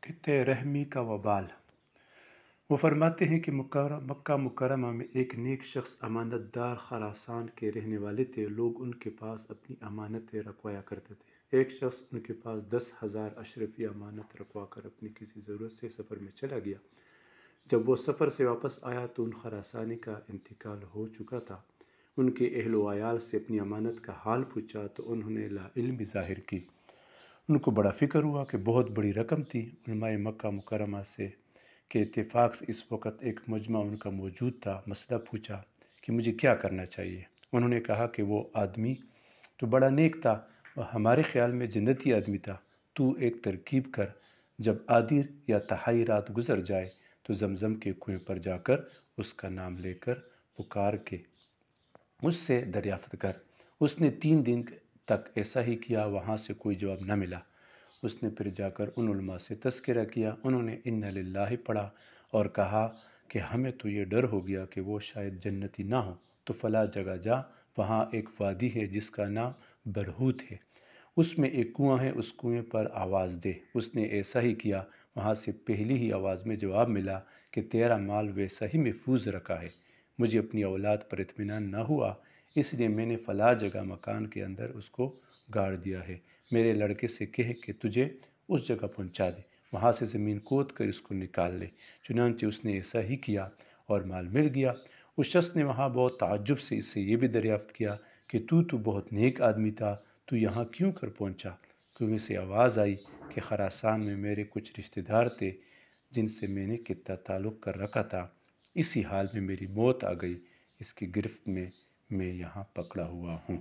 قطع رحمی کا وبال۔ وہ فرماتے ہیں کہ مکہ مکرمہ میں ایک نیک شخص امانت دار خراسان کے رہنے والے تھے۔ لوگ ان کے پاس اپنی امانتیں رکھوایا کرتے تھے۔ ایک شخص ان کے پاس 10,000 اشرفی امانت رکھوا کر اپنی کسی ضرورت سے سفر میں چلا گیا۔ جب وہ سفر سے واپس آیا تو ان خراسانی کا انتقال ہو چکا تھا۔ ان کے اہل و عیال سے اپنی امانت کا حال پوچھا تو انہوں نے لا علمی ظاہر کی۔ ان کو بڑا فکر ہوا کہ بہت بڑی رقم تھی۔ علماء مکہ مکرمہ سے کے اتفاق سے اس وقت ایک مجمع ان کا موجود تھا۔ مسئلہ پوچھا کہ مجھے کیا کرنا چاہیے۔ انہوں نے کہا کہ وہ آدمی تو بڑا نیک تھا، وہ ہمارے خیال میں جنتی آدمی تھا۔ تو ایک ترکیب کر، جب آدھی یا تہائی رات گزر جائے تو زمزم کے کنویں پر جا کر اس کا نام لے کر پکار کے اس سے دریافت کر۔ اس نے 3 دن تک ایسا ہی کیا، وہاں سے کوئی جواب نہ ملا۔ اس نے پھر جا کر ان علماء سے تذکرہ کیا۔ انہوں نے اِنَّ لِلَّهِ پڑھا اور کہا کہ ہمیں تو یہ ڈر ہو گیا کہ وہ شاید جنتی نہ ہو، تو فلاں جگہ جا، وہاں ایک وادی ہے جس کا نام برہوت ہے، اس میں ایک کنواں ہے، اس کنویں پر آواز دے۔ اس نے ایسا ہی کیا، وہاں سے پہلی ہی آواز میں جواب ملا کہ تیرا مال ویسا ہی محفوظ رکھا ہے، مجھے اپنی اولاد پر اطمینان نہ ہوا، اس لیے میں نے فلاں جگہ مکان کے اندر اس کو گاڑ دیا ہے، میرے لڑکے سے کہہ کہ تجھے اس جگہ پہنچا دے، وہاں سے زمین کھود کر اس کو نکال لے۔ چنانچہ اس نے ایسا ہی کیا اور مال مل گیا۔ اس شخص نے وہاں بہت تعجب سے اس سے یہ بھی دریافت کیا کہ تو بہت نیک آدمی تھا، تو یہاں کیوں کر پہنچا؟ کنویں سے آواز آئی کہ خراسان میں میرے کچھ رشتہ دار تھے جن سے میں نے کتنا تعلق کر رکھا تھا، اسی حال میں میری موت آ گئی، اس کی گرفت میں یہاں پکڑا ہوا ہوں۔